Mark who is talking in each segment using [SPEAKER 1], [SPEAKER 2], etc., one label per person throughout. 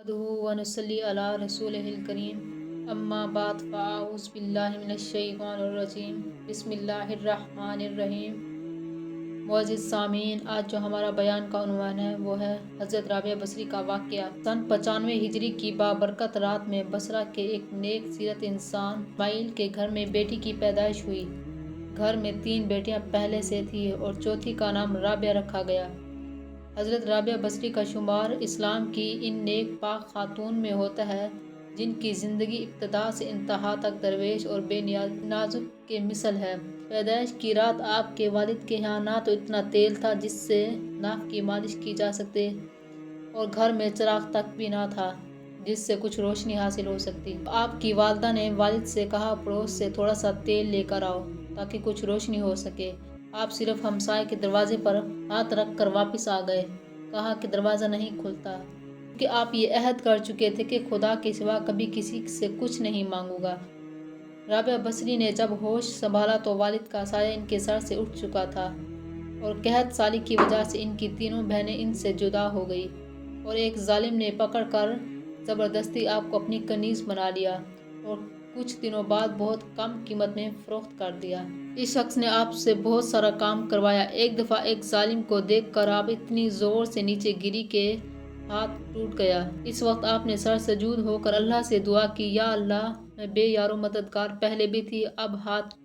[SPEAKER 1] نحمده ونصلي على رسوله الكريم اما بعد فاعوذ باللہ من الشیطان الرجیم بسم اللہ الرحمن الرحیم۔ معزز سامعین، آج جو ہمارا بیان کا عنوان ہے وہ ہے حضرت رابعہ بصری کا واقعہ۔ سن 95 ہجری کی بابرکت رات میں بصرہ کے ایک نیک سیرت انسان اسماعیل کے گھر میں بیٹی کی پیدائش ہوئی۔ گھر میں 3 بیٹیاں پہلے سے تھیں اور چوتھی کا نام رابعہ رکھا گیا۔ حضرت رابعہ بصری کا شمار اسلام کی ان نیک پاک خاتون میں ہوتا ہے جن کی زندگی ابتدا سے انتہا تک درویش اور بے نازک کے مثل ہے۔ پیدائش کی رات آپ کے والد کے یہاں نہ تو اتنا تیل تھا جس سے ناک کی مالش کی جا سکتے اور گھر میں چراغ تک بھی نہ تھا جس سے کچھ روشنی حاصل ہو سکتی۔ آپ کی والدہ نے والد سے کہا پڑوس سے تھوڑا سا تیل لے کر آؤ تاکہ کچھ روشنی ہو سکے۔ آپ صرف ہمسائے کے دروازے پر ہاتھ رکھ کر واپس آ گئے۔ کہا کہ دروازہ نہیں کھلتا کیونکہ آپ یہ عہد کر چکے تھے کہ خدا کے سوا کبھی کسی سے کچھ نہیں مانگوں گا۔ رابعہ بصری نے جب ہوش سنبھالا تو والد کا سایہ ان کے سر سے اٹھ چکا تھا اور قحط سالی کی وجہ سے ان کی تینوں بہنیں ان سے جدا ہو گئی اور ایک ظالم نے پکڑ کر زبردستی آپ کو اپنی کنیز بنا لیا اور کچھ دنوں بعد بہت کم قیمت میں فروخت کر دیا۔ اس شخص نے آپ سے بہت سارا کام کروایا۔ ایک دفعہ ایک ظالم کو دیکھ کر آپ اتنی زور سے نیچے گری کہ ہاتھ ٹوٹ گیا۔ اس وقت آپ نے سر سجود ہو کر اللہ سے دعا کی، یا اللہ، میں بے یار و مددگار پہلے بھی تھی، اب ہاتھ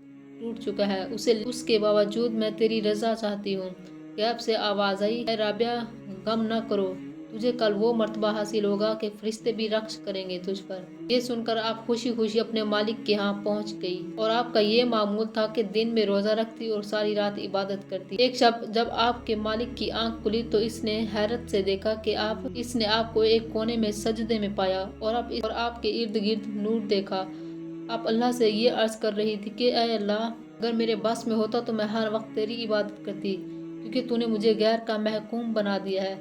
[SPEAKER 1] ٹوٹ چکا ہے، اس کے باوجود میں تیری رضا چاہتی ہوں۔ غیب سے آواز آئی، اے رابعہ، غم نہ کرو، تجھے کل وہ مرتبہ حاصل ہوگا کہ فرشتے بھی رقص کریں گے تجھ پر۔ یہ سن کر آپ خوشی خوشی اپنے مالک کے ہاں پہنچ گئی اور آپ کا یہ معمول تھا کہ دن میں روزہ رکھتی اور ساری رات عبادت کرتی۔ ایک شب جب آپ کے مالک کی آنکھ کھلی تو اس نے حیرت سے دیکھا کہ اس نے آپ کو ایک کونے میں سجدے میں پایا اور آپ کے ارد گرد نور دیکھا۔ آپ اللہ سے یہ عرض کر رہی تھی کہ اے اللہ، اگر میرے بس میں ہوتا تو میں ہر وقت تیری عبادت کرتی، کیونکہ تو نے مجھے غیر کا محکوم بنا دیا ہے،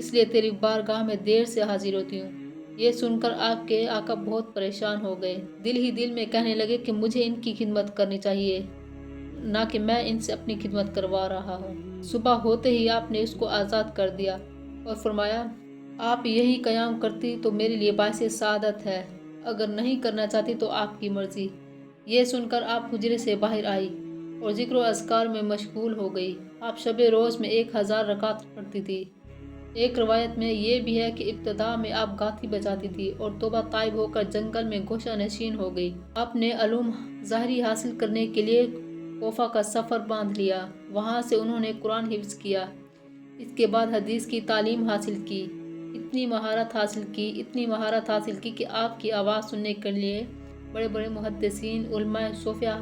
[SPEAKER 1] اس لیے تیری بارگاہ میں دیر سے حاضر ہوتی ہوں۔ یہ سن کر آپ کے آقا بہت پریشان ہو گئے، دل ہی دل میں کہنے لگے کہ مجھے ان کی خدمت کرنی چاہیے، نہ کہ میں ان سے اپنی خدمت کروا رہا ہوں۔ صبح ہوتے ہی آپ نے اس کو آزاد کر دیا اور فرمایا، آپ یہی قیام کرتی تو میرے لیے باعث سعادت ہے، اگر نہیں کرنا چاہتی تو آپ کی مرضی۔ یہ سن کر آپ حجرے سے باہر آئی اور ذکر و اذکار میں مشغول ہو گئی۔ آپ شب روز میں 1000 رکعت پڑھتی تھی۔ ایک روایت میں یہ بھی ہے کہ ابتدا میں آپ گاتی بجاتی تھی اور توبہ طائب ہو کر جنگل میں گوشہ نشین ہو گئی۔ آپ نے علوم ظاہری حاصل کرنے کے لیے کوفہ کا سفر باندھ لیا، وہاں سے انہوں نے قرآن حفظ کیا، اس کے بعد حدیث کی تعلیم حاصل کی، اتنی مہارت حاصل کی کہ آپ کی آواز سننے کے لیے بڑے بڑے محدثین، علماء، صوفیاء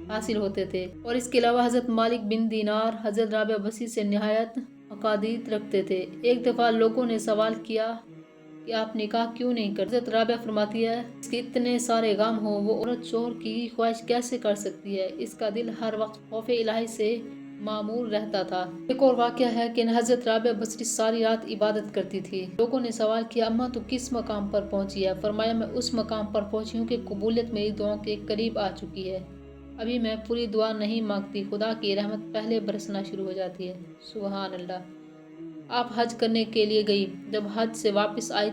[SPEAKER 1] حاصل ہوتے تھے، اور اس کے علاوہ حضرت مالک بن دینار حضرت رابعہ بصری سے نہایت عقائد رکھتے تھے۔ ایک دفعہ لوگوں نے سوال کیا کہ آپ نکاح کیوں نہیں کرتے؟ حضرت رابعہ فرماتی ہے، اس کے اتنے سارے غم ہوں، وہ عورت شوہر کی خواہش کیسے کر سکتی ہے؟ اس کا دل ہر وقت خوف الہی سے معمور رہتا تھا۔ ایک اور واقعہ ہے کہ حضرت رابعہ بصری ساری رات عبادت کرتی تھی۔ لوگوں نے سوال کیا، اماں تو کس مقام پر پہنچی ہے؟ فرمایا، میں اس مقام پر پہنچی ہوں کہ قبولیت میری دعاؤں کے قریب آ چکی ہے، ابھی میں پوری دعا نہیں مانگتی، خدا کی رحمت پہلے برسنا شروع ہو جاتی ہے۔ سبحان اللہ۔ آپ حج کرنے کے لیے گئی، جب حج سے واپس آئی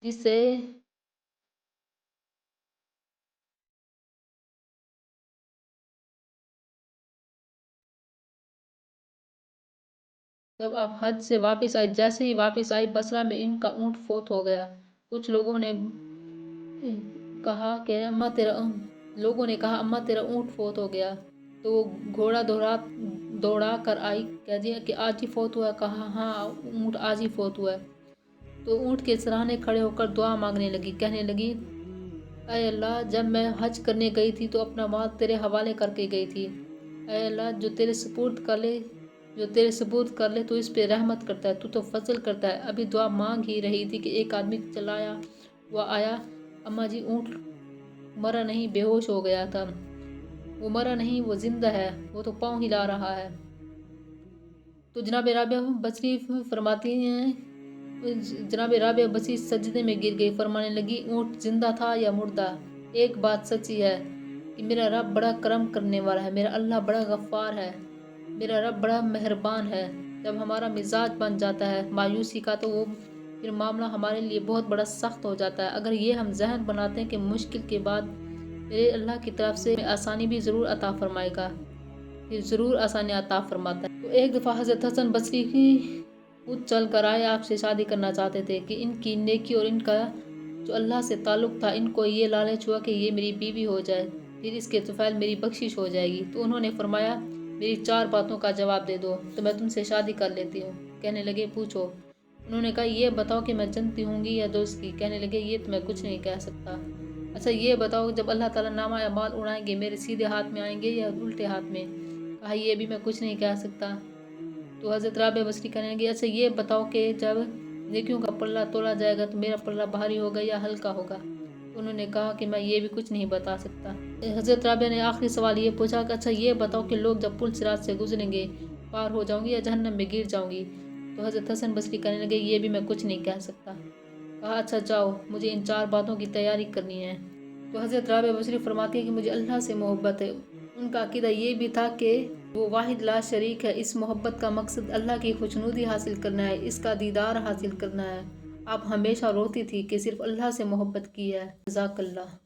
[SPEAKER 1] جسے جب آپ حج سے واپس آئی، جیسے ہی واپس آئی بصرہ میں ان کا اونٹ فوت ہو گیا۔ کچھ لوگوں نے کہا اماں تیرا اونٹ فوت ہو گیا، تو وہ گھوڑا دوڑا کر آئی، کہہ دیا کہ آج ہی فوت ہوا ہے؟ کہا ہاں، اونٹ آج ہی فوت ہوا ہے۔ تو اونٹ کے سراہنے کھڑے ہو کر دعا مانگنے لگی، کہنے لگی، اے اللہ، جب میں حج کرنے گئی تھی تو اپنا مال تیرے حوالے کر کے گئی تھی، اے اللہ، جو تیرے سپرد کر لے تو اس پہ رحمت کرتا ہے، تو فضل کرتا ہے۔ ابھی دعا مانگ ہی رہی تھی کہ ایک آدمی چلایا ہوا آیا، اماں جی، اونٹ مرا نہیں، بے ہوش ہو گیا تھا۔ وہ مرا نہیں، وہ زندہ ہے، وہ تو پاؤں ہلا رہا ہے۔ تو جناب رابعہ بصری فرماتی ہیں، جناب رابعہ بصری سجدے میں گر گئی، فرمانے لگی، اونٹ زندہ تھا یا مردہ؟ ایک بات سچی ہے کہ میرا رب بڑا کرم کرنے والا ہے، میرا اللہ بڑا غفار ہے، میرا رب بڑا مہربان ہے۔ جب ہمارا مزاج بن جاتا ہے مایوسی کا تو وہ پھر معاملہ ہمارے لیے بہت بڑا سخت ہو جاتا ہے۔ اگر یہ ہم ذہن بناتے ہیں کہ مشکل کے بعد میرے اللہ کی طرف سے آسانی بھی ضرور عطا فرمائے گا، پھر ضرور آسانی عطا فرماتا ہے۔ تو ایک دفعہ حضرت حسن بصری کی خود چل کر آئے، آپ سے شادی کرنا چاہتے تھے کہ ان کی نیکی اور ان کا جو اللہ سے تعلق تھا، ان کو یہ لالچ ہوا کہ یہ میری بیوی ہو جائے، پھر اس کے طفیل میری بخشش ہو جائے گی۔ تو انہوں نے فرمایا میری 4 باتوں کا جواب دے دو تو میں تم سے شادی کر لیتی ہوں۔ کہنے لگے پوچھو۔ انہوں نے کہا یہ بتاؤ کہ میں جنتی ہوں گی یا دوست کی؟ کہنے لگے یہ تو میں کچھ نہیں کہہ سکتا۔ اچھا یہ بتاؤ جب اللہ تعالیٰ نامہ اعمال اڑائیں گے میرے سیدھے ہاتھ میں آئیں گے یا الٹے ہاتھ میں؟ کہا یہ بھی میں کچھ نہیں کہہ سکتا۔ تو حضرت رابعہ بصری کہنے لگے اچھا یہ بتاؤ کہ جب نیکیوں کا پلہ تولا جائے گا تو میرا پلہ بھاری ہوگا یا ہلکا ہوگا؟ تو انہوں نے کہا کہ میں یہ بھی کچھ نہیں بتا سکتا۔ حضرت رابعہ نے آخری سوال یہ پوچھا کہ اچھا یہ بتاؤ کہ لوگ جب پل صراط سے گزریں گے پار ہو جاؤں گی یا جہنم میں گر جاؤں گی؟ تو حضرت حسن بصری کہنے لگے یہ بھی میں کچھ نہیں کہہ سکتا۔ کہا اچھا جاؤ مجھے ان 4 باتوں کی تیاری کرنی ہے۔ تو حضرت رابعہ بصری فرماتی ہے کہ مجھے اللہ سے محبت ہے۔ ان کا عقیدہ یہ بھی تھا کہ وہ واحد لا شریک ہے، اس محبت کا مقصد اللہ کی خوشنودی حاصل کرنا ہے، اس کا دیدار حاصل کرنا ہے۔ آپ ہمیشہ روتی تھی کہ صرف اللہ سے محبت کی ہے۔ جزاک اللہ۔